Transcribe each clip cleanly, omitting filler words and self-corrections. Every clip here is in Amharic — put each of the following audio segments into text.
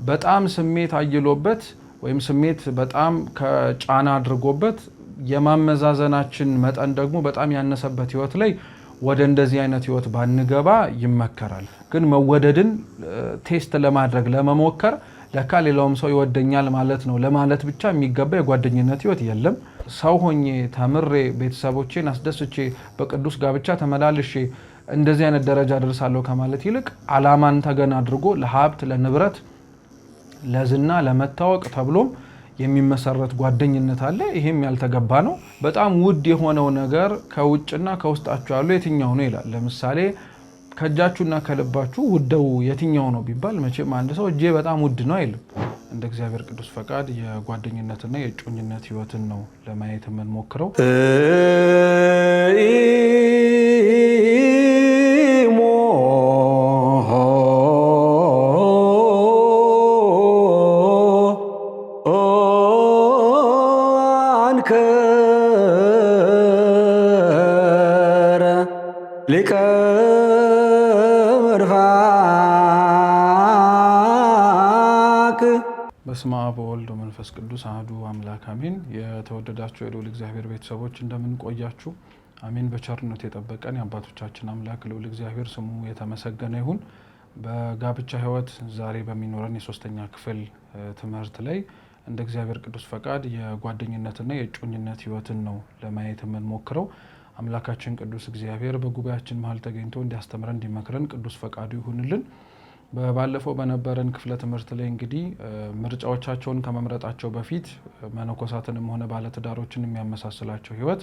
በጣም ስሜት አይሎበት ወይም ስሜት በጣም ከጫና አድርጎበት የማመዛዘናችን መጠን ደግሞ በጣም ያነሰበት ህይወት ላይ ወደ እንደዚህ አይነት ህይወት ባንገባ ይመከራል። ግን መወደድን ቴስት ለማድረግ ለመሞከር ለካ ሌላውም ሰው ይወደኛል ማለት ነው ለማለት ብቻ የሚገባ የጓደኝነት ህይወት የለም። ሰው ሆኜ ተምሬ ቤተሰቦቼን አስደስቼ በቅዱስ ጋብቻ ተመላልሼ እንደዚህ አይነት ደረጃ ደርሳለሁ ከማለት ይልቅ አላማን ተገን አድርጎ ለሀብት ለንብረት ለዝና ለመታወቅ ተብሎም የሚመሰረት ጓደኝነት አለ። ይሄም ያልተገባ ነው። በጣም ውድ የሆነው ነገር ከውጭና ከውስጣችሁ ያለው የትኛው ነው ይላል። ለምሳሌ ከእጃችሁና ከልባችሁ ውደው የትኛው ነው ቢባል መቼም አንድ ሰው እጄ በጣም ውድ ነው አይልም። እንደ እግዚአብሔር ቅዱስ ፈቃድ የጓደኝነትና የእጮኝነት ህይወትን ነው ለማየት የምንሞክረው። በስመ አብ ወወልድ ወመንፈስ ቅዱስ አሐዱ አምላክ አሜን። የተወደዳችሁ የልዑል እግዚአብሔር ቤተሰቦች እንደምን ቆያችሁ? አሜን። በቸርነቱ የጠበቀን የአባቶቻችን አምላክ ልዑል እግዚአብሔር ስሙ የተመሰገነ ይሁን። በጋብቻ ህይወት ዛሬ በሚኖረን የሶስተኛ ክፍል ትምህርት ላይ እንደ እግዚአብሔር ቅዱስ ፈቃድ የጓደኝነትና የእጮኝነት ህይወትን ነው ለማየት የምንሞክረው። አምላካችን ቅዱስ እግዚአብሔር በጉባኤያችን መሃል ተገኝቶ እንዲያስተምረን እንዲመክረን ቅዱስ ፈቃዱ ይሁንልን። ባለፈው በነበረን ክፍለ ትምህርት ላይ እንግዲህ ምርጫዎቻቸውን ከመምረጣቸው በፊት መነኮሳትንም ሆነ ባለትዳሮችን የሚያመሳስላቸው ህይወት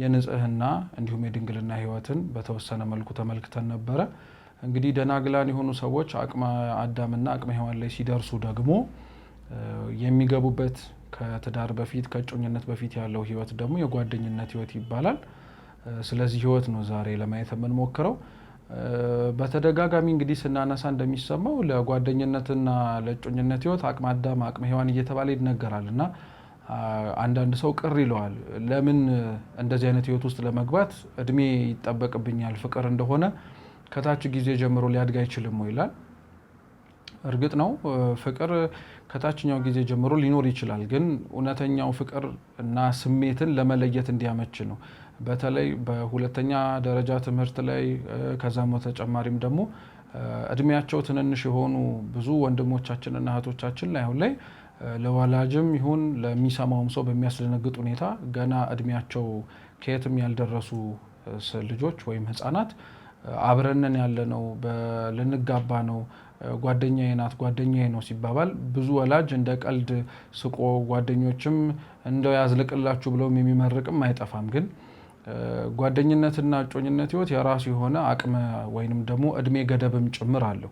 የንጽህና እንዲሁም የድንግልና ህይወትን በተወሰነ መልኩ ተመልክተን ነበረ። እንግዲህ ደናግላን የሆኑ ሰዎች አቅመ አዳምና አቅመ ሔዋን ላይ ሲደርሱ ደግሞ የሚገቡበት ከትዳር በፊት ከእጮኝነት በፊት ያለው ህይወት ደግሞ የጓደኝነት ህይወት ይባላል። ስለዚህ ህይወት ነው ዛሬ ለማየት የምንሞክረው። በተደጋጋሚ እንግዲህ ስናነሳ እንደሚሰማው ለጓደኝነትና ለእጮኝነት ህይወት አቅመ አዳም አቅመ ሔዋን እየተባለ ይነገራልና አንዳንድ ሰው ቅር ይለዋል። ለምን እንደዚህ አይነት ህይወት ውስጥ ለመግባት እድሜ ይጠበቅብኛል? ፍቅር እንደሆነ ከታች ጊዜ ጀምሮ ሊያድግ አይችልም ይላል። እርግጥ ነው ፍቅር ከታችኛው ጊዜ ጀምሮ ሊኖር ይችላል። ግን እውነተኛው ፍቅር እና ስሜትን ለመለየት እንዲያመች ነው። በተለይ በሁለተኛ ደረጃ ትምህርት ላይ ከዛም ተጨማሪም ደግሞ እድሜያቸው ትንንሽ የሆኑ ብዙ ወንድሞቻችንና እህቶቻችን ላይ አሁን ላይ ለወላጅም ይሁን ለሚሰማውም ሰው በሚያስደነግጥ ሁኔታ ገና እድሜያቸው ከየትም ያልደረሱ ልጆች ወይም ህፃናት አብረንን ያለነው ልንጋባ ነው ጓደኛዬ ናት ጓደኛዬ ነው ሲባባል ብዙ ወላጅ እንደ ቀልድ ስቆ ጓደኞችም እንደው ያዝልቅላችሁ ብለውም የሚመርቅም አይጠፋም። ግን ጓደኝነትና እጮኝነት ህይወት የራሱ የሆነ አቅመ ወይንም ደግሞ እድሜ ገደብም ጭምር አለው።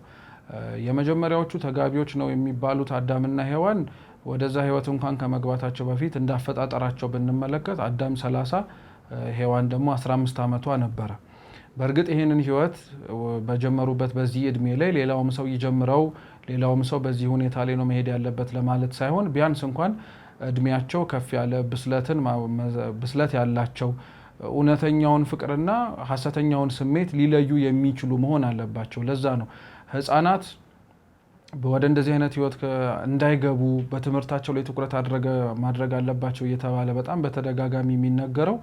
የመጀመሪያዎቹ ተጋቢዎች ነው የሚባሉት አዳምና ሔዋን ወደዛ ህይወት እንኳን ከመግባታቸው በፊት እንዳፈጣጠራቸው ብንመለከት አዳም 30 ሔዋን ደግሞ 15 ዓመቷ ነበረ። በእርግጥ ይህንን ህይወት በጀመሩበት በዚህ እድሜ ላይ ሌላውም ሰው ይጀምረው ሌላውም ሰው በዚህ ሁኔታ ላይ ነው መሄድ ያለበት ለማለት ሳይሆን ቢያንስ እንኳን እድሜያቸው ከፍ ያለ ብስለት ያላቸው እውነተኛውን ፍቅርና ሐሰተኛውን ስሜት ሊለዩ የሚችሉ መሆን አለባቸው። ለዛ ነው ህፃናት ወደ እንደዚህ አይነት ህይወት እንዳይገቡ በትምህርታቸው ላይ ትኩረት ማድረግ አለባቸው እየተባለ በጣም በተደጋጋሚ የሚነገረው።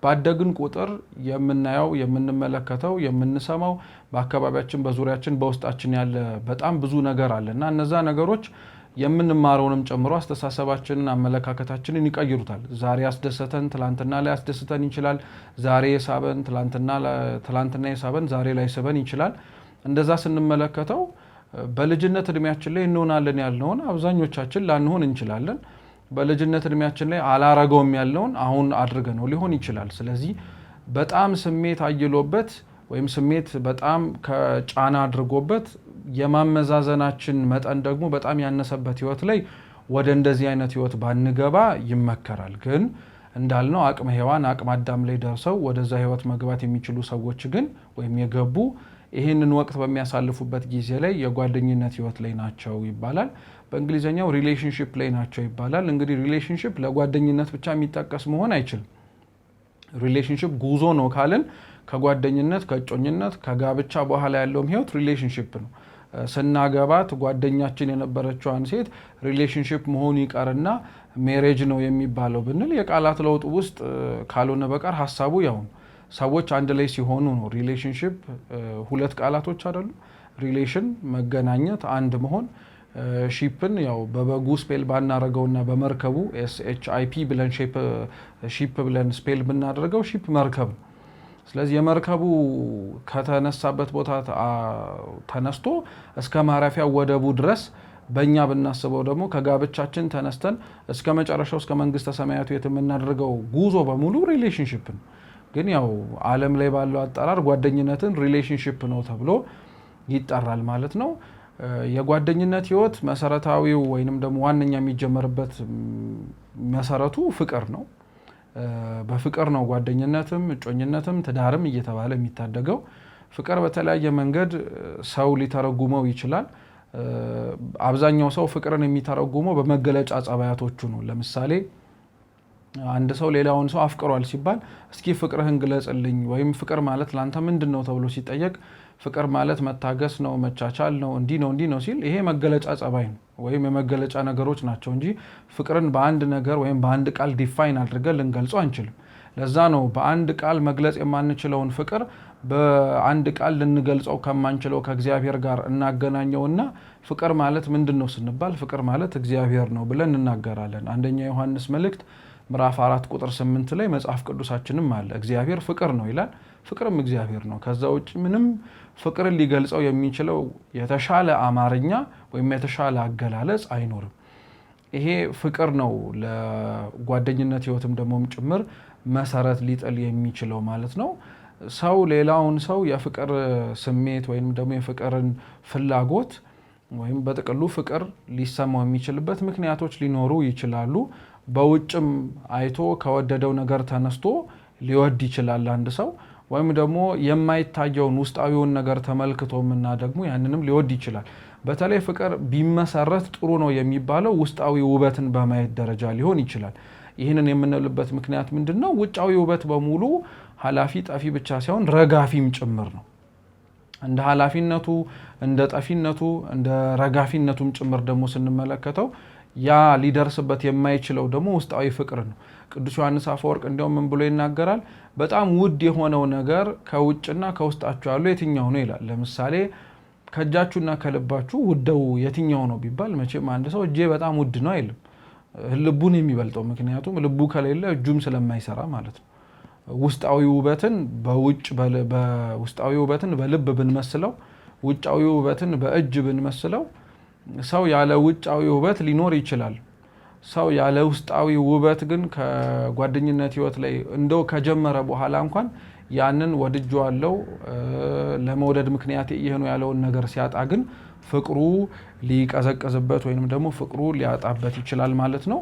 ባደግን ቁጥር የምናየው የምንመለከተው የምንሰማው በአካባቢያችን በዙሪያችን በውስጣችን ያለ በጣም ብዙ ነገር አለና እነዛ ነገሮች የምንማረውንም ጨምሮ አስተሳሰባችንን አመለካከታችንን ይቀይሩታል። ዛሬ ያስደሰተን ትላንትና ላይ ያስደስተን ይችላል። ዛሬ የሳበን ትላንትና የሳበን ዛሬ ላይ ስበን ይችላል። እንደዛ ስንመለከተው በልጅነት እድሜያችን ላይ እንሆናለን ያልነውን አብዛኞቻችን ላንሆን እንችላለን። በልጅነት እድሜያችን ላይ አላረገውም ያለውን አሁን አድርገነው ሊሆን ይችላል። ስለዚህ በጣም ስሜት አይሎበት ወይም ስሜት በጣም ከጫና አድርጎበት የማመዛዘናችን መጠን ደግሞ በጣም ያነሰበት ህይወት ላይ ወደ እንደዚህ አይነት ህይወት ባንገባ ይመከራል። ግን እንዳልነው አቅመ ሔዋን አቅመ አዳም ላይ ደርሰው ወደዛ ህይወት መግባት የሚችሉ ሰዎች ግን ወይም የገቡ ይህንን ወቅት በሚያሳልፉበት ጊዜ ላይ የጓደኝነት ህይወት ላይ ናቸው ይባላል። በእንግሊዘኛው ሪሌሽንሺፕ ላይ ናቸው ይባላል። እንግዲህ ሪሌሽንሺፕ ለጓደኝነት ብቻ የሚጠቀስ መሆን አይችልም። ሪሌሽንሺፕ ጉዞ ነው ካልን ከጓደኝነት ከእጮኝነት ከጋብቻ በኋላ ያለውም ህይወት ሪሌሽንሺፕ ነው። ስናገባት ጓደኛችን የነበረችዋን ሴት ሪሌሽንሺፕ መሆኑ ይቀርና ሜሬጅ ነው የሚባለው ብንል የቃላት ለውጥ ውስጥ ካልሆነ በቀር ሐሳቡ ያው ሰዎች አንድ ላይ ሲሆኑ ነው። ሪሌሽንሺፕ ሁለት ቃላቶች አይደሉ? ሪሌሽን መገናኘት፣ አንድ መሆን፣ ሺፕን ያው በበጉ ስፔል ባናረገውና በመርከቡ SHIP ብለን ሺፕ ብለን ስፔል ብናደርገው ሺፕ መርከብ። ስለዚህ የመርከቡ ከተነሳበት ቦታ ተነስቶ እስከ ማረፊያ ወደቡ ድረስ በእኛ ብናስበው ደግሞ ከጋብቻችን ተነስተን እስከ መጨረሻው እስከ መንግስተ ሰማያቱ የምናደርገው ጉዞ በሙሉ ሪሌሽንሺፕ ነው። ግን ያው ዓለም ላይ ባለው አጠራር ጓደኝነትን ሪሌሽንሺፕ ነው ተብሎ ይጠራል ማለት ነው። የጓደኝነት ህይወት መሰረታዊው ወይንም ደግሞ ዋነኛ የሚጀመርበት መሰረቱ ፍቅር ነው። በፍቅር ነው ጓደኝነትም እጮኝነትም ትዳርም እየተባለ የሚታደገው። ፍቅር በተለያየ መንገድ ሰው ሊተረጉመው ይችላል። አብዛኛው ሰው ፍቅርን የሚተረጉመው በመገለጫ ጸባያቶቹ ነው። ለምሳሌ አንድ ሰው ሌላውን ሰው አፍቅሯል ሲባል እስኪ ፍቅርህን ግለጽልኝ ወይም ፍቅር ማለት ላንተ ምንድነው ተብሎ ሲጠየቅ ፍቅር ማለት መታገስ ነው፣ መቻቻል ነው፣ እንዲህ ነው ሲል ይሄ መገለጫ ጸባይ ነው ወይም የመገለጫ ነገሮች ናቸው እንጂ ፍቅርን በአንድ ነገር ወይም በአንድ ቃል ዲፋይን አድርገን ልንገልጸው አንችልም። ለዛ ነው በአንድ ቃል መግለጽ የማንችለውን ፍቅር በአንድ ቃል ልንገልጸው ከማንችለው ከእግዚአብሔር ጋር እናገናኘውና ፍቅር ማለት ምንድነው ስንባል ፍቅር ማለት እግዚአብሔር ነው ብለን እናገራለን። አንደኛ ዮሐንስ መልእክት ምዕራፍ 4 ቁጥር 8 ላይ መጽሐፍ ቅዱሳችንም አለ እግዚአብሔር ፍቅር ነው ይላል። ፍቅርም እግዚአብሔር ነው። ከዛ ውጭ ምንም ፍቅርን ሊገልጸው የሚችለው የተሻለ አማርኛ ወይም የተሻለ አገላለጽ አይኖርም። ይሄ ፍቅር ነው ለጓደኝነት ህይወትም ደግሞ ጭምር መሰረት ሊጥል የሚችለው ማለት ነው። ሰው ሌላውን ሰው የፍቅር ስሜት ወይም ደግሞ የፍቅርን ፍላጎት ወይም በጥቅሉ ፍቅር ሊሰማው የሚችልበት ምክንያቶች ሊኖሩ ይችላሉ። በውጭም አይቶ ከወደደው ነገር ተነስቶ ሊወድ ይችላል አንድ ሰው፣ ወይም ደግሞ የማይታየውን ውስጣዊውን ነገር ተመልክቶምና ደግሞ ያንንም ሊወድ ይችላል። በተለይ ፍቅር ቢመሰረት ጥሩ ነው የሚባለው ውስጣዊ ውበትን በማየት ደረጃ ሊሆን ይችላል። ይህንን የምንልበት ምክንያት ምንድነው? ውጫዊ ውበት በሙሉ ኃላፊ ጠፊ ብቻ ሳይሆን ረጋፊም ጭምር ነው። እንደ ኃላፊነቱ እንደ ጠፊነቱ እንደ ረጋፊነቱም ጭምር ደግሞ ስንመለከተው ያ ሊደርስበት የማይችለው ደግሞ ውስጣዊ ፍቅር ነው። ቅዱስ ዮሐንስ አፈወርቅ እንዲያውም ምን ብሎ ይናገራል? በጣም ውድ የሆነው ነገር ከውጭና ከውስጣችሁ ያለው የትኛው ነው ይላል። ለምሳሌ ከእጃችሁና ከልባችሁ ውደው የትኛው ነው ቢባል መቼም አንድ ሰው እጄ በጣም ውድ ነው አይልም። ልቡን የሚበልጠው፣ ምክንያቱም ልቡ ከሌለ እጁም ስለማይሰራ ማለት ነው። ውስጣዊ ውበትን ውበትን በልብ ብንመስለው፣ ውጫዊ ውበትን በእጅ ብንመስለው ሰው ያለ ውጫዊ ውበት ሊኖር ይችላል። ሰው ያለ ውስጣዊ ውበት ግን ከጓደኝነት ህይወት ላይ እንደው ከጀመረ በኋላ እንኳን ያንን ወድጄዋለሁ ለመውደድ ምክንያት ይሄ ነው ያለውን ነገር ሲያጣ ግን ፍቅሩ ሊቀዘቅዝበት ወይንም ደግሞ ፍቅሩ ሊያጣበት ይችላል ማለት ነው።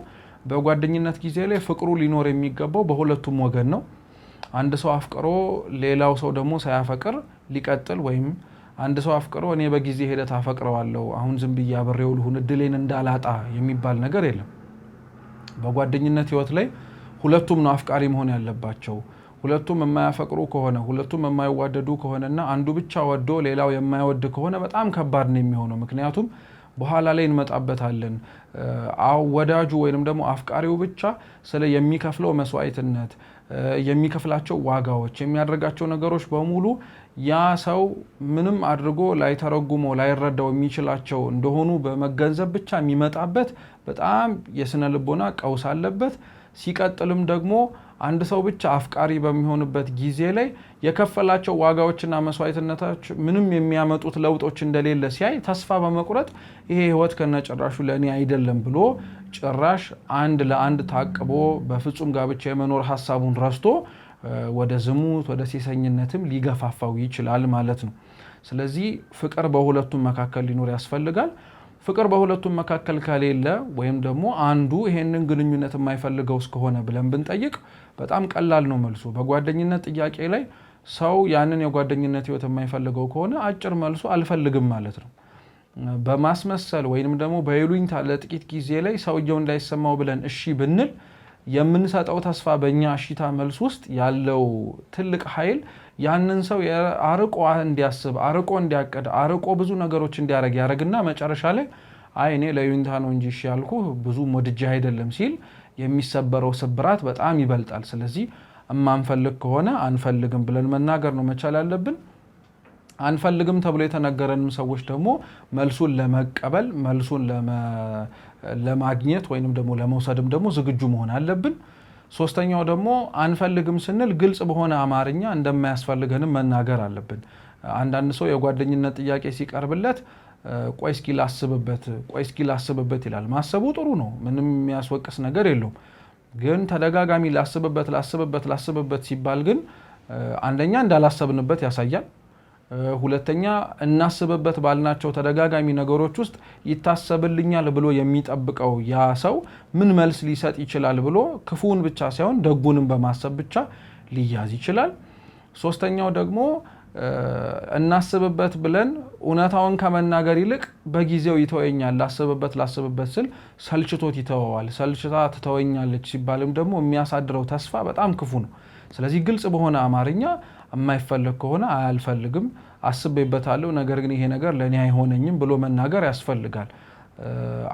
በጓደኝነት ጊዜ ላይ ፍቅሩ ሊኖር የሚገባው በሁለቱም ወገን ነው። አንድ ሰው አፍቅሮ ሌላው ሰው ደግሞ ሳያፈቅር ሊቀጥል ወይም አንድ ሰው አፍቅሮ እኔ በጊዜ ሂደት አፈቅረዋለሁ አሁን ዝም ብዬ አብሬው ልሁን እድሌን እንዳላጣ የሚባል ነገር የለም። በጓደኝነት ህይወት ላይ ሁለቱም ነው አፍቃሪ መሆን ያለባቸው። ሁለቱም የማያፈቅሩ ከሆነ ሁለቱም የማይዋደዱ ከሆነና አንዱ ብቻ ወዶ ሌላው የማይወድ ከሆነ በጣም ከባድ ነው የሚሆነው። ምክንያቱም በኋላ ላይ እንመጣበታለን። ወዳጁ ወይንም ደግሞ አፍቃሪው ብቻ ስለ የሚከፍለው መስዋዕትነት፣ የሚከፍላቸው ዋጋዎች፣ የሚያደርጋቸው ነገሮች በሙሉ ያ ሰው ምንም አድርጎ ላይተረጉሞ ላይረዳው የሚችላቸው እንደሆኑ በመገንዘብ ብቻ የሚመጣበት በጣም የስነ ልቦና ቀውስ አለበት። ሲቀጥልም ደግሞ አንድ ሰው ብቻ አፍቃሪ በሚሆንበት ጊዜ ላይ የከፈላቸው ዋጋዎችና መስዋዕትነቶች ምንም የሚያመጡት ለውጦች እንደሌለ ሲያይ ተስፋ በመቁረጥ ይሄ ህይወት ከነጭራሹ ለእኔ አይደለም ብሎ ጭራሽ አንድ ለአንድ ታቅቦ በፍጹም ጋብቻ የመኖር ሀሳቡን ረስቶ ወደ ዝሙት ወደ ሴሰኝነትም ሊገፋፋው ይችላል ማለት ነው። ስለዚህ ፍቅር በሁለቱም መካከል ሊኖር ያስፈልጋል። ፍቅር በሁለቱም መካከል ከሌለ ወይም ደግሞ አንዱ ይሄንን ግንኙነት የማይፈልገው እስከሆነ ብለን ብንጠይቅ በጣም ቀላል ነው መልሱ። በጓደኝነት ጥያቄ ላይ ሰው ያንን የጓደኝነት ህይወት የማይፈልገው ከሆነ አጭር መልሱ አልፈልግም ማለት ነው። በማስመሰል ወይንም ደግሞ በይሉኝታ ለጥቂት ጊዜ ላይ ሰውየው እንዳይሰማው ብለን እሺ ብንል የምንሰጠው ተስፋ በእኛ እሺታ መልስ ውስጥ ያለው ትልቅ ኃይል ያንን ሰው አርቆ እንዲያስብ አርቆ እንዲያቀድ አርቆ ብዙ ነገሮች እንዲያደርግ ያደርግና መጨረሻ ላይ አይ እኔ ለዩኒታ ነው እንጂ እሺ ያልኩ ብዙ ወድጄ አይደለም ሲል የሚሰበረው ስብራት በጣም ይበልጣል። ስለዚህ እማንፈልግ ከሆነ አንፈልግም ብለን መናገር ነው መቻል ያለብን። አንፈልግም ተብሎ የተነገረንም ሰዎች ደግሞ መልሱን ለመቀበል መልሱን ለማግኘት ወይንም ደግሞ ለመውሰድም ደግሞ ዝግጁ መሆን አለብን። ሶስተኛው ደግሞ አንፈልግም ስንል ግልጽ በሆነ አማርኛ እንደማያስፈልገንም መናገር አለብን። አንዳንድ ሰው የጓደኝነት ጥያቄ ሲቀርብለት ቆይ እስኪ ላስብበት ይላል። ማሰቡ ጥሩ ነው፣ ምንም የሚያስወቅስ ነገር የለውም። ግን ተደጋጋሚ ላስብበት ሲባል ግን አንደኛ እንዳላሰብንበት ያሳያል። ሁለተኛ እናስብበት ባልናቸው ተደጋጋሚ ነገሮች ውስጥ ይታሰብልኛል ብሎ የሚጠብቀው ያ ሰው ምን መልስ ሊሰጥ ይችላል ብሎ ክፉውን ብቻ ሳይሆን ደጉንም በማሰብ ብቻ ሊያዝ ይችላል። ሶስተኛው ደግሞ እናስብበት ብለን እውነታውን ከመናገር ይልቅ በጊዜው ይተወኛል ላስብበት ስል ሰልችቶት ይተወዋል። ሰልችታ ትተወኛለች ሲባልም ደግሞ የሚያሳድረው ተስፋ በጣም ክፉ ነው። ስለዚህ ግልጽ በሆነ አማርኛ የማይፈልግ ከሆነ አልፈልግም፣ አስቤበታለሁ፣ ነገር ግን ይሄ ነገር ለእኔ አይሆነኝም ብሎ መናገር ያስፈልጋል።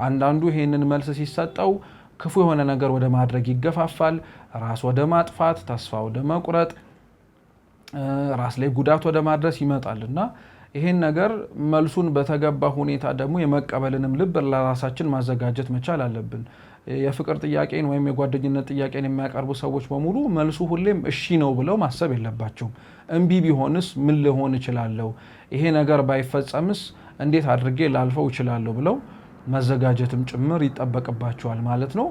አንዳንዱ ይሄንን መልስ ሲሰጠው ክፉ የሆነ ነገር ወደ ማድረግ ይገፋፋል። ራስ ወደ ማጥፋት፣ ተስፋ ወደ መቁረጥ፣ ራስ ላይ ጉዳት ወደ ማድረስ ይመጣል እና ይሄን ነገር መልሱን በተገባ ሁኔታ ደግሞ የመቀበልንም ልብ ለራሳችን ማዘጋጀት መቻል አለብን። የፍቅር ጥያቄን ወይም የጓደኝነት ጥያቄን የሚያቀርቡ ሰዎች በሙሉ መልሱ ሁሌም እሺ ነው ብለው ማሰብ የለባቸውም። እምቢ ቢሆንስ ምን ልሆን እችላለሁ፣ ይሄ ነገር ባይፈጸምስ እንዴት አድርጌ ላልፈው እችላለሁ ብለው መዘጋጀትም ጭምር ይጠበቅባቸዋል ማለት ነው።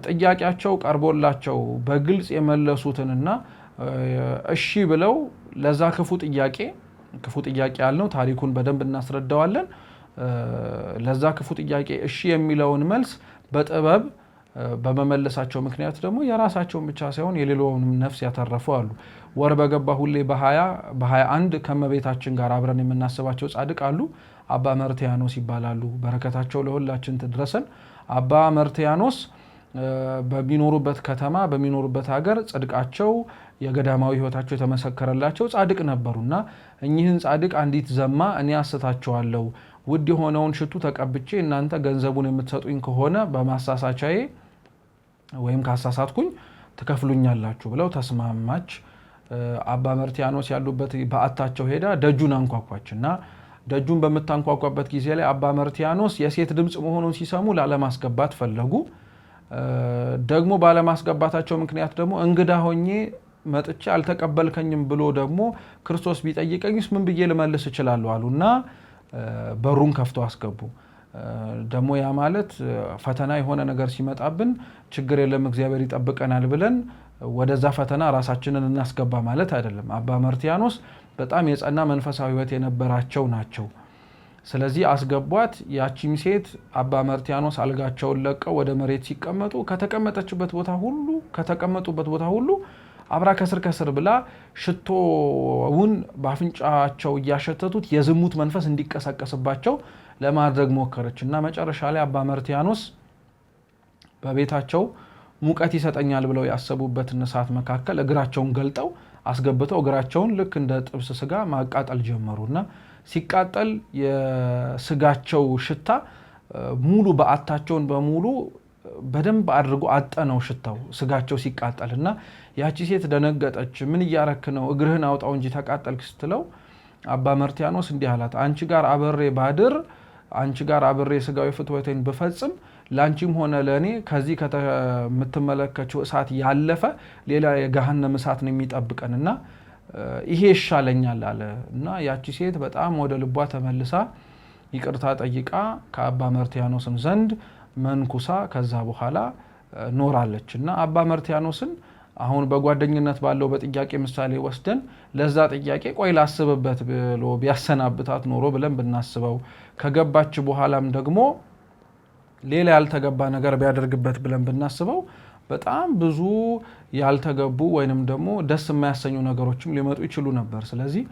ጥያቄያቸው ቀርቦላቸው በግልጽ የመለሱትንና እሺ ብለው ለዛ ክፉ ጥያቄ ያልነው ታሪኩን በደንብ እናስረዳዋለን። ለዛ ክፉ ጥያቄ እሺ የሚለውን መልስ በጥበብ በመመለሳቸው ምክንያት ደግሞ የራሳቸውን ብቻ ሳይሆን የሌላውንም ነፍስ ያተረፉ አሉ። ወር በገባ ሁሌ በ21 ከመቤታችን ጋር አብረን የምናስባቸው ጻድቅ አሉ። አባ መርትያኖስ ይባላሉ። በረከታቸው ለሁላችን ትድረሰን። አባ መርትያኖስ በሚኖሩበት ከተማ በሚኖሩበት ሀገር ጽድቃቸው የገዳማዊ ሕይወታቸው የተመሰከረላቸው ጻድቅ ነበሩና እኚህን ጻድቅ አንዲት ዘማ እኔ አስታቸዋለሁ፣ ውድ የሆነውን ሽቱ ተቀብቼ እናንተ ገንዘቡን የምትሰጡኝ ከሆነ በማሳሳቻዬ ወይም ካሳሳትኩኝ ትከፍሉኛላችሁ ብለው ተስማማች። አባ መርትያኖስ ያሉበት በዓታቸው ሄዳ ደጁን አንኳኳች እና ደጁን በምታንኳኳበት ጊዜ ላይ አባ መርትያኖስ የሴት ድምፅ መሆኑን ሲሰሙ ላለማስገባት ፈለጉ። ደግሞ ባለማስገባታቸው ምክንያት ደግሞ እንግዳ ሆኜ መጥቼ አልተቀበልከኝም ብሎ ደግሞ ክርስቶስ ቢጠይቀኝስ ምን ብዬ ልመልስ እችላለሁ አሉና በሩን ከፍቶ አስገቡ። ደግሞ ያ ማለት ፈተና የሆነ ነገር ሲመጣብን ችግር የለም እግዚአብሔር ይጠብቀናል ብለን ወደዛ ፈተና ራሳችንን እናስገባ ማለት አይደለም። አባ መርትያኖስ በጣም የጸና መንፈሳዊ ሕይወት የነበራቸው ናቸው። ስለዚህ አስገቧት። ያቺም ሴት አባ መርትያኖስ አልጋቸውን ለቀው ወደ መሬት ሲቀመጡ ከተቀመጡበት ቦታ ሁሉ አብራ ከስር ብላ ሽቶውን በአፍንጫቸው እያሸተቱት የዝሙት መንፈስ እንዲቀሰቀስባቸው ለማድረግ ሞከረች እና መጨረሻ ላይ አባ መርትያኖስ በቤታቸው ሙቀት ይሰጠኛል ብለው ያሰቡበትን እሳት መካከል እግራቸውን ገልጠው አስገብተው እግራቸውን ልክ እንደ ጥብስ ስጋ ማቃጠል ጀመሩና ሲቃጠል የስጋቸው ሽታ ሙሉ በዓታቸውን በሙሉ በደንብ አድርጎ አጠነው ሽታው ስጋቸው ሲቃጠልና ያቺ ሴት ደነገጠች። ምን እያረክ ነው? እግርህን አውጣው እንጂ ተቃጠልክ ስትለው አባ መርትያኖስ እንዲህ አላት፣ አንቺ ጋር አብሬ ባድር፣ አንቺ ጋር አብሬ ስጋዊ ፍትወቴን ብፈጽም ላንቺም ሆነ ለእኔ ከዚህ ከምትመለከችው እሳት ያለፈ ሌላ የገሃነም እሳት ነው የሚጠብቀንና ይሄ ይሻለኛል አለ እና ያቺ ሴት በጣም ወደ ልቧ ተመልሳ ይቅርታ ጠይቃ ከአባ መርትያኖስም ዘንድ መንኩሳ ከዛ በኋላ ኖራለች እና አባ መርትያኖስን አሁን በጓደኝነት ባለው በጥያቄ ምሳሌ ወስደን ለዛ ጥያቄ ቆይ ላስብበት ብሎ ቢያሰናብታት ኖሮ ብለን ብናስበው ከገባች በኋላም ደግሞ ሌላ ያልተገባ ነገር ቢያደርግበት ብለን ብናስበው በጣም ብዙ ያልተገቡ ወይንም ደግሞ ደስ የማያሰኙ ነገሮችም ሊመጡ ይችሉ ነበር። ስለዚህ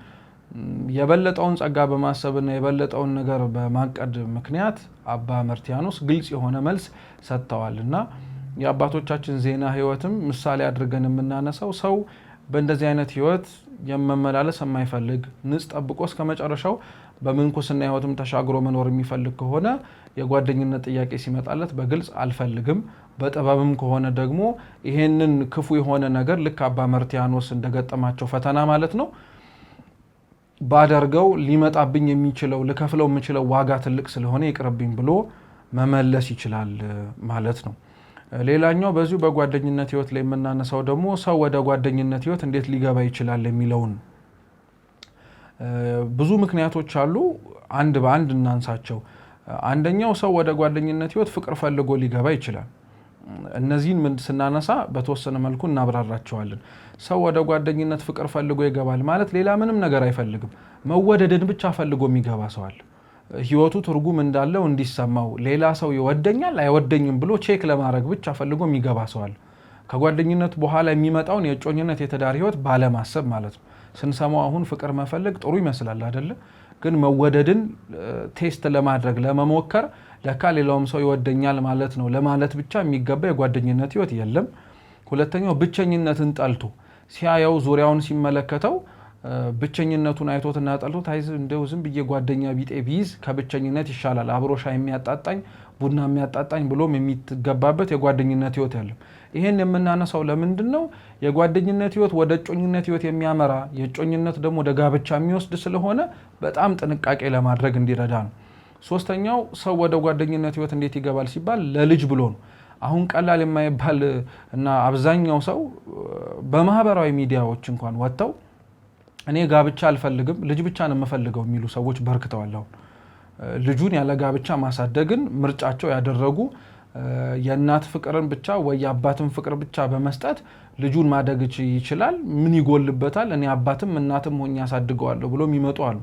የበለጠውን ጸጋ በማሰብና የበለጠውን ነገር በማቀድ ምክንያት አባ መርትያኖስ ግልጽ የሆነ መልስ ሰጥተዋልና የአባቶቻችን ዜና ህይወትም ምሳሌ አድርገን የምናነሳው ሰው በእንደዚህ አይነት ህይወት የመመላለስ የማይፈልግ ንጽ ጠብቆ እስከመጨረሻው በምንኩስና ህይወትም ተሻግሮ መኖር የሚፈልግ ከሆነ የጓደኝነት ጥያቄ ሲመጣለት በግልጽ አልፈልግም፣ በጥበብም ከሆነ ደግሞ ይሄንን ክፉ የሆነ ነገር ልክ አባ መርቲያኖስ እንደገጠማቸው ፈተና ማለት ነው ባደርገው ሊመጣብኝ የሚችለው ልከፍለው የምችለው ዋጋ ትልቅ ስለሆነ ይቅርብኝ ብሎ መመለስ ይችላል ማለት ነው። ሌላኛው በዚሁ በጓደኝነት ህይወት ላይ የምናነሳው ደግሞ ሰው ወደ ጓደኝነት ህይወት እንዴት ሊገባ ይችላል የሚለውን ብዙ ምክንያቶች አሉ። አንድ በአንድ እናንሳቸው። አንደኛው ሰው ወደ ጓደኝነት ህይወት ፍቅር ፈልጎ ሊገባ ይችላል። እነዚህን ስናነሳ በተወሰነ መልኩ እናብራራቸዋለን። ሰው ወደ ጓደኝነት ፍቅር ፈልጎ ይገባል ማለት ሌላ ምንም ነገር አይፈልግም። መወደድን ብቻ ፈልጎ የሚገባ ሰው አለ። ህይወቱ ትርጉም እንዳለው እንዲሰማው ሌላ ሰው ይወደኛል አይወደኝም ብሎ ቼክ ለማድረግ ብቻ ፈልጎ የሚገባ ሰው አለ። ከጓደኝነት በኋላ የሚመጣውን የእጮኝነት የትዳር ህይወት ባለማሰብ ማለት ነው። ስንሰማው አሁን ፍቅር መፈለግ ጥሩ ይመስላል አይደለ? ግን መወደድን ቴስት ለማድረግ ለመሞከር ለካ ሌላውም ሰው ይወደኛል ማለት ነው ለማለት ብቻ የሚገባ የጓደኝነት ህይወት የለም። ሁለተኛው ብቸኝነትን ጠልቶ ሲያየው ዙሪያውን ሲመለከተው ብቸኝነቱን አይቶትና ጠልቶት እንደው ዝም ብዬ ጓደኛ ቢጤ ቢይዝ ከብቸኝነት ይሻላል አብሮ ሻይ የሚያጣጣኝ ቡና የሚያጣጣኝ ብሎም የሚገባበት የጓደኝነት ህይወት ያለው። ይሄን የምናነሳው ለምንድን ነው? የጓደኝነት ህይወት ወደ እጮኝነት ህይወት የሚያመራ የእጮኝነት ደግሞ ወደ ጋብቻ የሚወስድ ስለሆነ በጣም ጥንቃቄ ለማድረግ እንዲረዳ ነው። ሶስተኛው ሰው ወደ ጓደኝነት ህይወት እንዴት ይገባል ሲባል ለልጅ ብሎ ነው። አሁን ቀላል የማይባል እና አብዛኛው ሰው በማህበራዊ ሚዲያዎች እንኳን ወጥተው እኔ ጋብቻ አልፈልግም ልጅ ብቻ ነው የምፈልገው የሚሉ ሰዎች በርክተዋል። አሁን ልጁን ያለ ጋብቻ ማሳደግን ምርጫቸው ያደረጉ የእናት ፍቅርን ብቻ ወይ የአባትን ፍቅር ብቻ በመስጠት ልጁን ማደግ ይችላል፣ ምን ይጎልበታል፣ እኔ አባትም እናትም ሆኜ ያሳድገዋለሁ ብሎ የሚመጡ አሉ።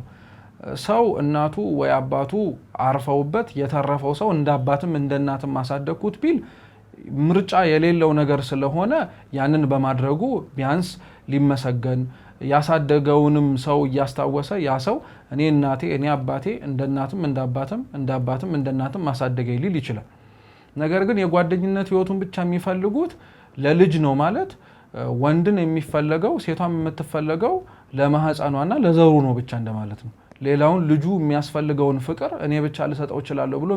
ሰው እናቱ ወይ አባቱ አርፈውበት የተረፈው ሰው እንደ አባትም እንደ እናትም ማሳደግኩት ቢል ምርጫ የሌለው ነገር ስለሆነ ያንን በማድረጉ ቢያንስ ሊመሰገን ያሳደገውንም ሰው እያስታወሰ ያ ሰው እኔ እናቴ እኔ አባቴ እንደ እናትም እንደ አባትም እንደ እናትም ማሳደገ ሊል ይችላል። ነገር ግን የጓደኝነት ህይወቱን ብቻ የሚፈልጉት ለልጅ ነው ማለት ወንድን የሚፈለገው ሴቷም የምትፈለገው ለማህፀኗና ለዘሩ ነው ብቻ እንደማለት ነው። ሌላውን ልጁ የሚያስፈልገውን ፍቅር እኔ ብቻ ልሰጠው እችላለሁ ብሎ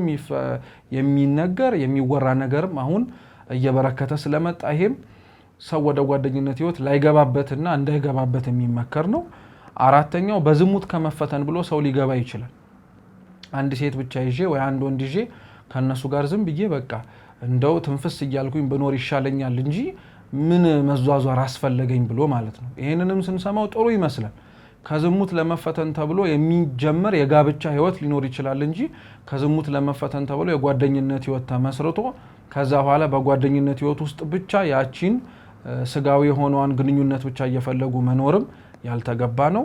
የሚነገር የሚወራ ነገርም አሁን እየበረከተ ስለመጣ ይሄም ሰው ወደ ጓደኝነት ህይወት ላይገባበትና እንዳይገባበት የሚመከር ነው። አራተኛው በዝሙት ከመፈተን ብሎ ሰው ሊገባ ይችላል። አንድ ሴት ብቻ ይዤ ወይ አንድ ወንድ ይዤ ከነሱ ጋር ዝም ብዬ በቃ እንደው ትንፍስ እያልኩኝ ብኖር ይሻለኛል እንጂ ምን መዟዟር አስፈለገኝ ብሎ ማለት ነው። ይሄንንም ስንሰማው ጥሩ ይመስላል። ከዝሙት ለመፈተን ተብሎ የሚጀመር የጋብቻ ህይወት ሊኖር ይችላል እንጂ ከዝሙት ለመፈተን ተብሎ የጓደኝነት ህይወት ተመስርቶ ከዛ በኋላ በጓደኝነት ህይወት ውስጥ ብቻ ያቺን ስጋዊ የሆነዋን ግንኙነት ብቻ እየፈለጉ መኖርም ያልተገባ ነው።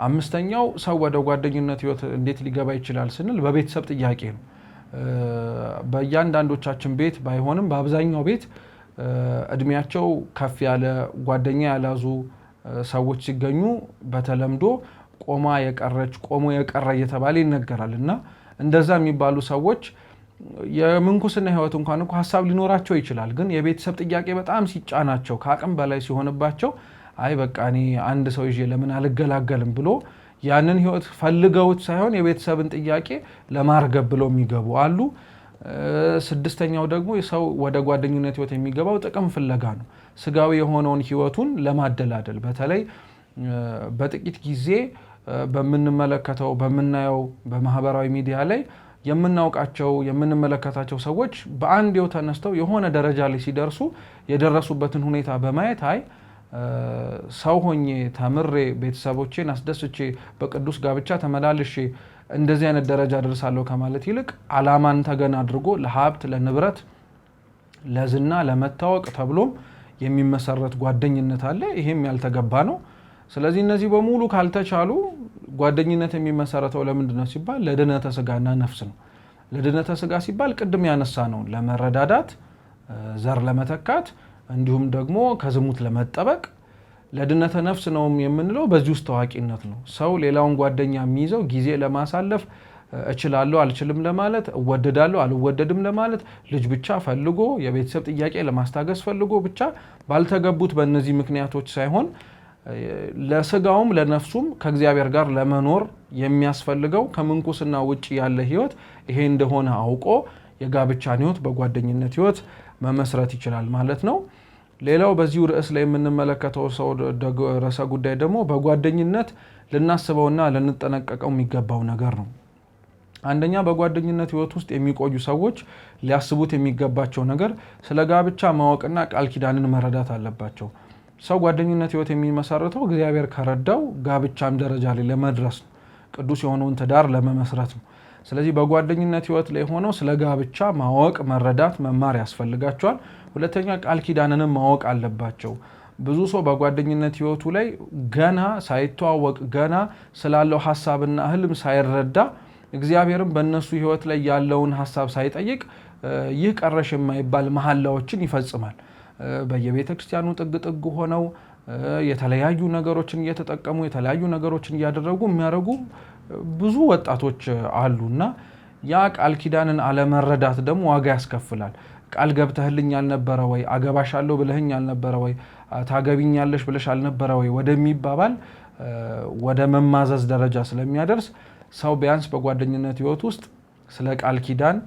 አምስተኛው ሰው ወደ ጓደኝነት ህይወት እንዴት ሊገባ ይችላል ስንል በቤተሰብ ጥያቄ ነው። በእያንዳንዶቻችን ቤት ባይሆንም በአብዛኛው ቤት እድሜያቸው ከፍ ያለ ጓደኛ ያላዙ ሰዎች ሲገኙ በተለምዶ ቆሞ የቀረ እየተባለ ይነገራል። እና እንደዛ የሚባሉ ሰዎች የምንኩስና ህይወት እንኳን እኮ ሀሳብ ሊኖራቸው ይችላል። ግን የቤተሰብ ጥያቄ በጣም ሲጫናቸው ከአቅም በላይ ሲሆንባቸው አይ በቃ እኔ አንድ ሰው ይዤ ለምን አልገላገልም ብሎ ያንን ህይወት ፈልገውት ሳይሆን የቤተሰብን ጥያቄ ለማርገብ ብለው የሚገቡ አሉ። ስድስተኛው ደግሞ ሰው ወደ ጓደኝነት ህይወት የሚገባው ጥቅም ፍለጋ ነው። ስጋዊ የሆነውን ህይወቱን ለማደላደል በተለይ በጥቂት ጊዜ በምንመለከተው በምናየው በማህበራዊ ሚዲያ ላይ የምናውቃቸው የምንመለከታቸው ሰዎች በአንዴው ተነስተው የሆነ ደረጃ ላይ ሲደርሱ የደረሱበትን ሁኔታ በማየት አይ ሰው ሆኜ ተምሬ ቤተሰቦቼን አስደስቼ በቅዱስ ጋብቻ ተመላልሼ እንደዚህ አይነት ደረጃ ደርሳለሁ ከማለት ይልቅ አላማን ተገን አድርጎ ለሀብት ለንብረት ለዝና ለመታወቅ ተብሎም የሚመሰረት ጓደኝነት አለ። ይሄም ያልተገባ ነው። ስለዚህ እነዚህ በሙሉ ካልተቻሉ ጓደኝነት የሚመሰረተው ለምንድነው ሲባል ለድነተ ስጋና ነፍስ ነው። ለድነተ ስጋ ሲባል ቅድም ያነሳ ነው ለመረዳዳት ዘር ለመተካት እንዲሁም ደግሞ ከዝሙት ለመጠበቅ። ለድነተ ነፍስ ነው የምንለው በዚህ ውስጥ ታዋቂነት ነው። ሰው ሌላውን ጓደኛ የሚይዘው ጊዜ ለማሳለፍ እችላለሁ አልችልም ለማለት እወደዳለሁ አልወደድም ለማለት ልጅ ብቻ ፈልጎ የቤተሰብ ጥያቄ ለማስታገስ ፈልጎ ብቻ ባልተገቡት በእነዚህ ምክንያቶች ሳይሆን ለስጋውም ለነፍሱም ከእግዚአብሔር ጋር ለመኖር የሚያስፈልገው ከምንኩስና ውጪ ያለ ህይወት ይሄ እንደሆነ አውቆ የጋብቻን ህይወት በጓደኝነት ህይወት መመስረት ይችላል ማለት ነው። ሌላው በዚሁ ርዕስ ላይ የምንመለከተው ርዕሰ ጉዳይ ደግሞ በጓደኝነት ልናስበውና ልንጠነቀቀው የሚገባው ነገር ነው። አንደኛ በጓደኝነት ህይወት ውስጥ የሚቆዩ ሰዎች ሊያስቡት የሚገባቸው ነገር ስለ ጋብቻ ማወቅና ቃል ኪዳንን መረዳት አለባቸው። ሰው ጓደኝነት ህይወት የሚመሰርተው እግዚአብሔር ከረዳው ጋብቻም ደረጃ ላይ ለመድረስ ነው። ቅዱስ የሆነውን ትዳር ለመመስረት ነው። ስለዚህ በጓደኝነት ህይወት ላይ ሆነው ስለ ጋብቻ ማወቅ፣ መረዳት፣ መማር ያስፈልጋቸዋል። ሁለተኛ ቃል ኪዳንንም ማወቅ አለባቸው። ብዙ ሰው በጓደኝነት ህይወቱ ላይ ገና ሳይተዋወቅ ገና ስላለው ሐሳብና ህልም ሳይረዳ እግዚአብሔርም በእነሱ ህይወት ላይ ያለውን ሐሳብ ሳይጠይቅ ይህ ቀረሽ የማይባል መሐላዎችን ይፈጽማል። በየቤተ ክርስቲያኑ ጥግ ጥግ ሆነው የተለያዩ ነገሮችን እየተጠቀሙ የተለያዩ ነገሮችን እያደረጉ የሚያደርጉ ብዙ ወጣቶች አሉና ያ ቃል ኪዳንን አለመረዳት ደግሞ ዋጋ ያስከፍላል። ቃል ገብተህልኝ አልነበረ ወይ? አገባሻለሁ ብለህኝ አልነበረ ወይ? ታገቢኛለሽ ብለሽ አልነበረ ወይ? ወደሚባባል ወደ መማዘዝ ደረጃ ስለሚያደርስ ሰው ቢያንስ በጓደኝነት ህይወት ውስጥ ስለ ቃል ኪዳን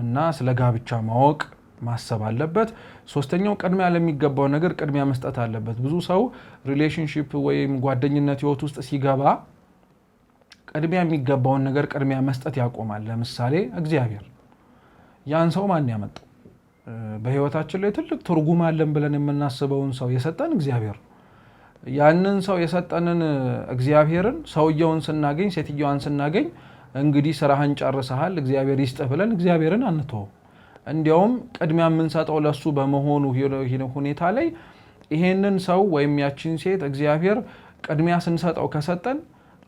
እና ስለ ጋብቻ ማወቅ ማሰብ አለበት። ሶስተኛው ቅድሚያ ለሚገባው ነገር ቅድሚያ መስጠት አለበት። ብዙ ሰው ሪሌሽንሺፕ ወይም ጓደኝነት ህይወት ውስጥ ሲገባ ቅድሚያ የሚገባውን ነገር ቅድሚያ መስጠት ያቆማል። ለምሳሌ እግዚአብሔር ያን ሰው ማን ያመጣው? በህይወታችን ላይ ትልቅ ትርጉም አለን ብለን የምናስበውን ሰው የሰጠን እግዚአብሔር። ያንን ሰው የሰጠንን እግዚአብሔርን ሰውየውን ስናገኝ ሴትየዋን ስናገኝ እንግዲህ ስራህን ጨርሰሃል እግዚአብሔር ይስጥህ ብለን እግዚአብሔርን አንተው። እንዲያውም ቅድሚያ የምንሰጠው ለሱ በመሆኑ ሁኔታ ላይ ይሄንን ሰው ወይም ያቺን ሴት እግዚአብሔር ቅድሚያ ስንሰጠው ከሰጠን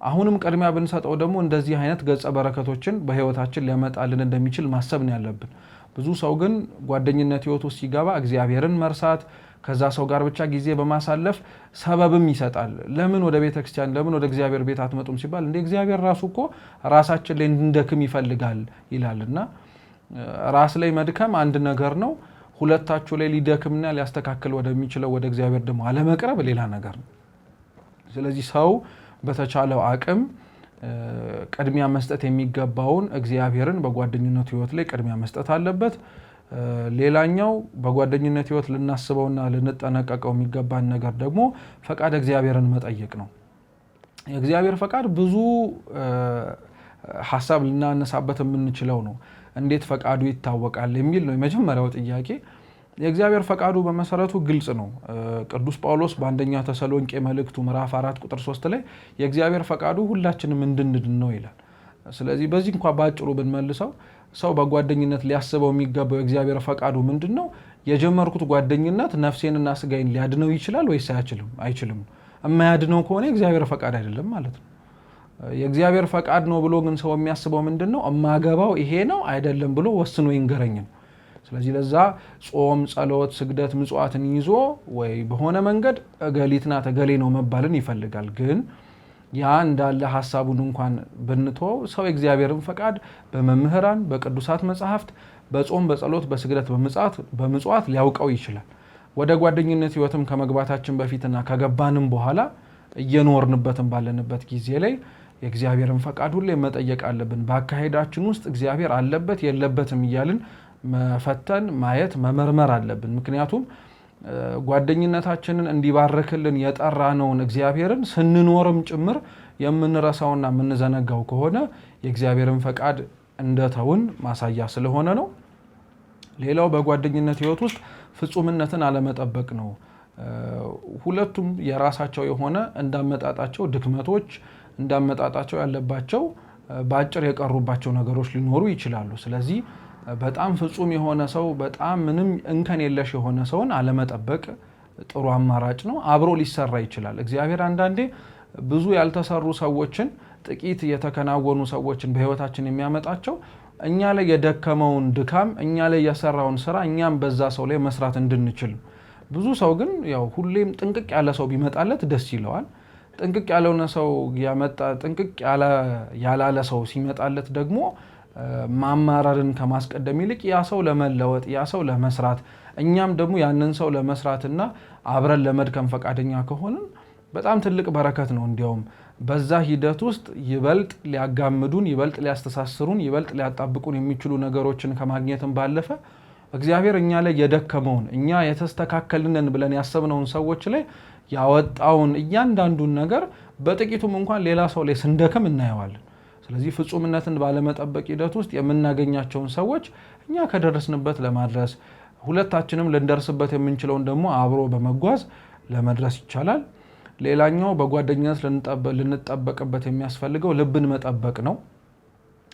አሁንም ቅድሚያ ብንሰጠው ደግሞ እንደዚህ አይነት ገጸ በረከቶችን በህይወታችን ሊያመጣልን እንደሚችል ማሰብ ነው ያለብን። ብዙ ሰው ግን ጓደኝነት ህይወት ውስጥ ሲገባ እግዚአብሔርን መርሳት ከዛ ሰው ጋር ብቻ ጊዜ በማሳለፍ ሰበብም ይሰጣል። ለምን ወደ ቤተ ክርስቲያን ለምን ወደ እግዚአብሔር ቤት አትመጡም ሲባል እንደ እግዚአብሔር ራሱ እኮ ራሳችን ላይ እንድንደክም ይፈልጋል ይላልና ራስ ላይ መድከም አንድ ነገር ነው። ሁለታችሁ ላይ ሊደክምና ሊያስተካክል ወደሚችለው ወደ እግዚአብሔር ደግሞ አለመቅረብ ሌላ ነገር ነው። ስለዚህ ሰው በተቻለው አቅም ቅድሚያ መስጠት የሚገባውን እግዚአብሔርን በጓደኝነት ህይወት ላይ ቅድሚያ መስጠት አለበት። ሌላኛው በጓደኝነት ህይወት ልናስበውና ልንጠነቀቀው የሚገባን ነገር ደግሞ ፈቃድ እግዚአብሔርን መጠየቅ ነው። የእግዚአብሔር ፈቃድ ብዙ ሐሳብ ልናነሳበት የምንችለው ነው። እንዴት ፈቃዱ ይታወቃል የሚል ነው የመጀመሪያው ጥያቄ። የእግዚአብሔር ፈቃዱ በመሰረቱ ግልጽ ነው። ቅዱስ ጳውሎስ በአንደኛ ተሰሎንቄ መልእክቱ ምዕራፍ 4 ቁጥር 3 ላይ የእግዚአብሔር ፈቃዱ ሁላችንም እንድንድን ነው ይላል። ስለዚህ በዚህ እንኳን ባጭሩ ብንመልሰው ሰው በጓደኝነት ሊያስበው የሚገባው የእግዚአብሔር ፈቃዱ ምንድነው? የጀመርኩት ጓደኝነት ነፍሴንና ስጋዬን ሊያድነው ይችላል ወይስ አይችልም? የማያድነው ከሆነ የእግዚአብሔር ፈቃድ አይደለም ማለት ነው። የእግዚአብሔር ፈቃድ ነው ብሎ ግን ሰው የሚያስበው ምንድነው? እማገባው ይሄ ነው አይደለም ብሎ ወስኖ ይንገረኝ ነው። ስለዚህ ለዛ ጾም፣ ጸሎት፣ ስግደት፣ ምጽዋትን ይዞ ወይ በሆነ መንገድ እገሊትና ተገሌ ነው መባልን ይፈልጋል። ግን ያ እንዳለ ሐሳቡን እንኳን ብንተው ሰው የእግዚአብሔርን ፈቃድ በመምህራን በቅዱሳት መጻሕፍት በጾም በጸሎት በስግደት በምጽዋት ሊያውቀው ይችላል። ወደ ጓደኝነት ህይወትም ከመግባታችን በፊትና ከገባንም በኋላ እየኖርንበትም ባለንበት ጊዜ ላይ የእግዚአብሔርን ፈቃድ ሁሌ መጠየቅ አለብን። በአካሄዳችን ውስጥ እግዚአብሔር አለበት የለበትም እያልን መፈተን ማየት መመርመር አለብን። ምክንያቱም ጓደኝነታችንን እንዲባርክልን የጠራነውን እግዚአብሔርን ስንኖርም ጭምር የምንረሳውና የምንዘነጋው ከሆነ የእግዚአብሔርን ፈቃድ እንደተውን ማሳያ ስለሆነ ነው። ሌላው በጓደኝነት ህይወት ውስጥ ፍጹምነትን አለመጠበቅ ነው። ሁለቱም የራሳቸው የሆነ እንዳመጣጣቸው ድክመቶች እንዳመጣጣቸው ያለባቸው በአጭር የቀሩባቸው ነገሮች ሊኖሩ ይችላሉ። ስለዚህ በጣም ፍጹም የሆነ ሰው በጣም ምንም እንከን የለሽ የሆነ ሰውን አለመጠበቅ ጥሩ አማራጭ ነው። አብሮ ሊሰራ ይችላል። እግዚአብሔር አንዳንዴ ብዙ ያልተሰሩ ሰዎችን ጥቂት የተከናወኑ ሰዎችን በህይወታችን የሚያመጣቸው እኛ ላይ የደከመውን ድካም እኛ ላይ የሰራውን ስራ እኛም በዛ ሰው ላይ መስራት እንድንችል። ብዙ ሰው ግን ያው ሁሌም ጥንቅቅ ያለ ሰው ቢመጣለት ደስ ይለዋል። ጥንቅቅ ያለውን ሰው ያመጣ ጥንቅቅ ያላለ ሰው ሲመጣለት ደግሞ ማማራርን ከማስቀደም ይልቅ ያ ሰው ለመለወጥ ያ ሰው ለመስራት እኛም ደግሞ ያንን ሰው ለመስራትና አብረን ለመድከም ፈቃደኛ ከሆነን በጣም ትልቅ በረከት ነው። እንዲያውም በዛ ሂደት ውስጥ ይበልጥ ሊያጋምዱን ይበልጥ ሊያስተሳስሩን ይበልጥ ሊያጣብቁን የሚችሉ ነገሮችን ከማግኘትም ባለፈ እግዚአብሔር እኛ ላይ የደከመውን እኛ የተስተካከልንን ብለን ያሰብነውን ሰዎች ላይ ያወጣውን እያንዳንዱን ነገር በጥቂቱም እንኳን ሌላ ሰው ላይ ስንደክም እናየዋለን። ስለዚህ ፍጹምነትን ባለመጠበቅ ሂደት ውስጥ የምናገኛቸውን ሰዎች እኛ ከደረስንበት ለማድረስ ሁለታችንም ልንደርስበት የምንችለውን ደግሞ አብሮ በመጓዝ ለመድረስ ይቻላል። ሌላኛው በጓደኝነት ልንጠበቅበት የሚያስፈልገው ልብን መጠበቅ ነው፣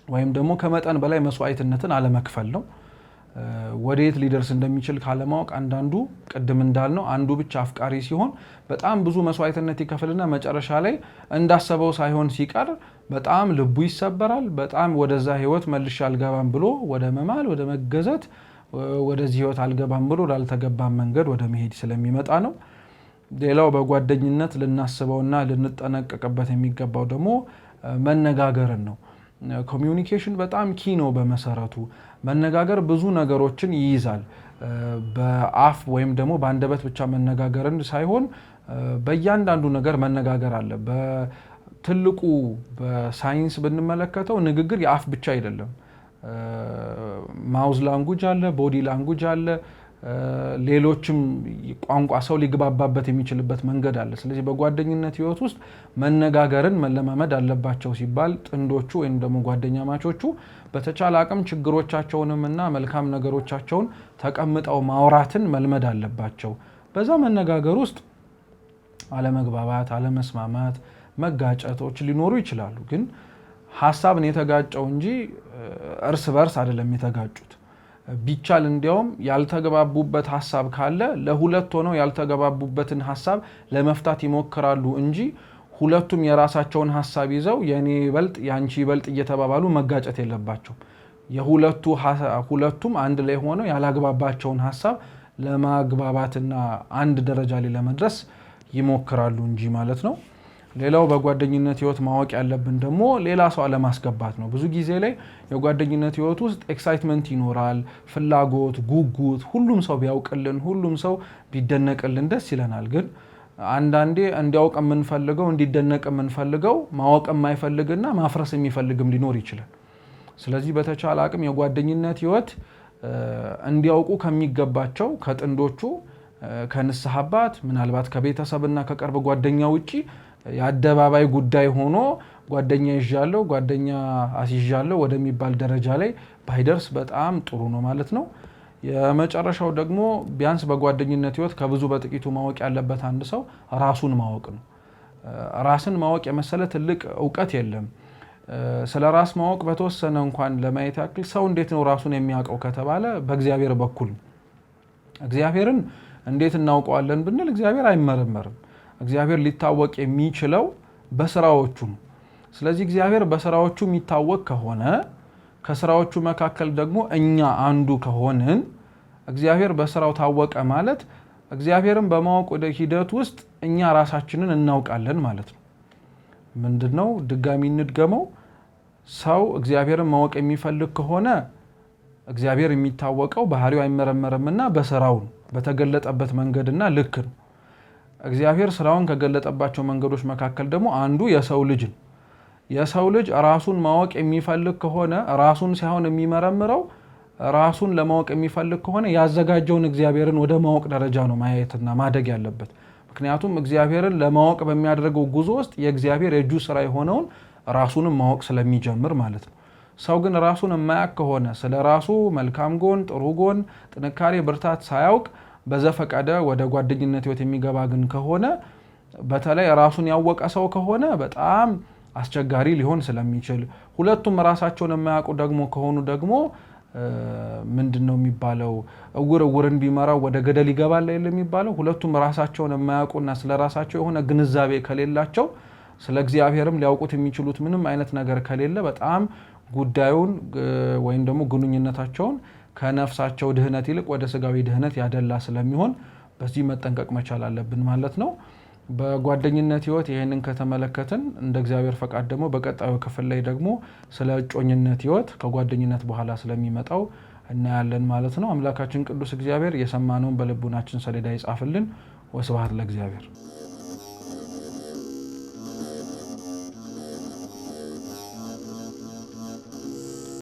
ወይም ደግሞ ከመጠን በላይ መስዋዕትነትን አለመክፈል ነው። ወዴት ሊደርስ እንደሚችል ካለማወቅ አንዳንዱ ቅድም እንዳልነው አንዱ ብቻ አፍቃሪ ሲሆን በጣም ብዙ መስዋዕትነት ይከፍልና መጨረሻ ላይ እንዳሰበው ሳይሆን ሲቀር በጣም ልቡ ይሰበራል። በጣም ወደዛ ህይወት መልሼ አልገባም ብሎ ወደ መማል ወደ መገዘት ወደዚህ ህይወት አልገባም ብሎ ላልተገባ መንገድ ወደ መሄድ ስለሚመጣ ነው። ሌላው በጓደኝነት ልናስበውና ልንጠነቀቅበት የሚገባው ደግሞ መነጋገርን ነው። ኮሚዩኒኬሽን በጣም ኪ ነው። በመሰረቱ መነጋገር ብዙ ነገሮችን ይይዛል። በአፍ ወይም ደግሞ በአንደበት ብቻ መነጋገርን ሳይሆን በእያንዳንዱ ነገር መነጋገር አለ። በትልቁ በሳይንስ ብንመለከተው ንግግር የአፍ ብቻ አይደለም። ማውዝ ላንጉጅ አለ፣ ቦዲ ላንጉጅ አለ፣ ሌሎችም ቋንቋ ሰው ሊግባባበት የሚችልበት መንገድ አለ። ስለዚህ በጓደኝነት ህይወት ውስጥ መነጋገርን መለማመድ አለባቸው ሲባል ጥንዶቹ ወይም ደግሞ ጓደኛ ማቾቹ በተቻለ አቅም ችግሮቻቸውንም እና መልካም ነገሮቻቸውን ተቀምጠው ማውራትን መልመድ አለባቸው። በዛ መነጋገር ውስጥ አለመግባባት፣ አለመስማማት፣ መጋጨቶች ሊኖሩ ይችላሉ። ግን ሀሳብ ነው የተጋጨው እንጂ እርስ በርስ አይደለም የተጋጩት። ቢቻል እንዲያውም ያልተገባቡበት ሀሳብ ካለ ለሁለት ሆነው ያልተገባቡበትን ሀሳብ ለመፍታት ይሞክራሉ እንጂ ሁለቱም የራሳቸውን ሀሳብ ይዘው የኔ ይበልጥ ያንቺ ይበልጥ እየተባባሉ መጋጨት የለባቸው። ሁለቱም አንድ ላይ ሆነው ያላግባባቸውን ሀሳብ ለማግባባትና አንድ ደረጃ ላይ ለመድረስ ይሞክራሉ እንጂ ማለት ነው። ሌላው በጓደኝነት ህይወት ማወቅ ያለብን ደግሞ ሌላ ሰው አለማስገባት ነው። ብዙ ጊዜ ላይ የጓደኝነት ህይወት ውስጥ ኤክሳይትመንት ይኖራል፣ ፍላጎት፣ ጉጉት፣ ሁሉም ሰው ቢያውቅልን ሁሉም ሰው ቢደነቅልን ደስ ይለናል። ግን አንዳንዴ እንዲያውቅ የምንፈልገው እንዲደነቅ የምንፈልገው ማወቅ የማይፈልግና ማፍረስ የሚፈልግም ሊኖር ይችላል። ስለዚህ በተቻለ አቅም የጓደኝነት ህይወት እንዲያውቁ ከሚገባቸው ከጥንዶቹ ከንስሐ አባት ምናልባት ከቤተሰብና ከቅርብ ጓደኛ ውጪ የአደባባይ ጉዳይ ሆኖ ጓደኛ ይዣለሁ ጓደኛ አስይዣለሁ ወደሚባል ደረጃ ላይ ባይደርስ በጣም ጥሩ ነው ማለት ነው። የመጨረሻው ደግሞ ቢያንስ በጓደኝነት ህይወት ከብዙ በጥቂቱ ማወቅ ያለበት አንድ ሰው ራሱን ማወቅ ነው። ራስን ማወቅ የመሰለ ትልቅ እውቀት የለም። ስለ ራስ ማወቅ በተወሰነ እንኳን ለማየት ያክል ሰው እንዴት ነው ራሱን የሚያውቀው ከተባለ በእግዚአብሔር በኩል። እግዚአብሔርን እንዴት እናውቀዋለን ብንል እግዚአብሔር አይመረመርም። እግዚአብሔር ሊታወቅ የሚችለው በስራዎቹ ነው። ስለዚህ እግዚአብሔር በስራዎቹ የሚታወቅ ከሆነ ከስራዎቹ መካከል ደግሞ እኛ አንዱ ከሆንን እግዚአብሔር በስራው ታወቀ ማለት እግዚአብሔርን በማወቅ ወደ ሂደት ውስጥ እኛ ራሳችንን እናውቃለን ማለት ነው። ምንድነው? ድጋሚ እንድገመው። ሰው እግዚአብሔርን ማወቅ የሚፈልግ ከሆነ እግዚአብሔር የሚታወቀው ባህሪው አይመረመርምና በስራው በተገለጠበት መንገድና ልክ ነው። እግዚአብሔር ስራውን ከገለጠባቸው መንገዶች መካከል ደግሞ አንዱ የሰው ልጅ ነው። የሰው ልጅ ራሱን ማወቅ የሚፈልግ ከሆነ ራሱን ሳይሆን የሚመረምረው ራሱን ለማወቅ የሚፈልግ ከሆነ ያዘጋጀውን እግዚአብሔርን ወደ ማወቅ ደረጃ ነው ማየትና ማደግ ያለበት። ምክንያቱም እግዚአብሔርን ለማወቅ በሚያደርገው ጉዞ ውስጥ የእግዚአብሔር የእጁ ስራ የሆነውን ራሱንም ማወቅ ስለሚጀምር ማለት ነው። ሰው ግን ራሱን የማያውቅ ከሆነ ስለ ራሱ መልካም ጎን፣ ጥሩ ጎን፣ ጥንካሬ፣ ብርታት ሳያውቅ በዘፈቀደ ወደ ጓደኝነት ህይወት የሚገባ ግን ከሆነ በተለይ ራሱን ያወቀ ሰው ከሆነ በጣም አስቸጋሪ ሊሆን ስለሚችል ሁለቱም ራሳቸውን የማያውቁ ደግሞ ከሆኑ ደግሞ ምንድነው የሚባለው እውርን ቢመራው ወደ ገደል ይገባል የሚባለው። ሁለቱም ራሳቸውን የማያውቁና ስለ ራሳቸው የሆነ ግንዛቤ ከሌላቸው ስለ እግዚአብሔርም ሊያውቁት የሚችሉት ምንም አይነት ነገር ከሌለ በጣም ጉዳዩን ወይም ደግሞ ግንኙነታቸውን ከነፍሳቸው ድህነት ይልቅ ወደ ስጋዊ ድህነት ያደላ ስለሚሆን በዚህ መጠንቀቅ መቻል አለብን ማለት ነው። በጓደኝነት ህይወት ይሄንን ከተመለከትን እንደ እግዚአብሔር ፈቃድ ደግሞ በቀጣዩ ክፍል ላይ ደግሞ ስለ እጮኝነት ህይወት ከጓደኝነት በኋላ ስለሚመጣው እናያለን ማለት ነው። አምላካችን ቅዱስ እግዚአብሔር የሰማነውን በልቡናችን ሰሌዳ ይጻፍልን። ወስብሐት ለእግዚአብሔር።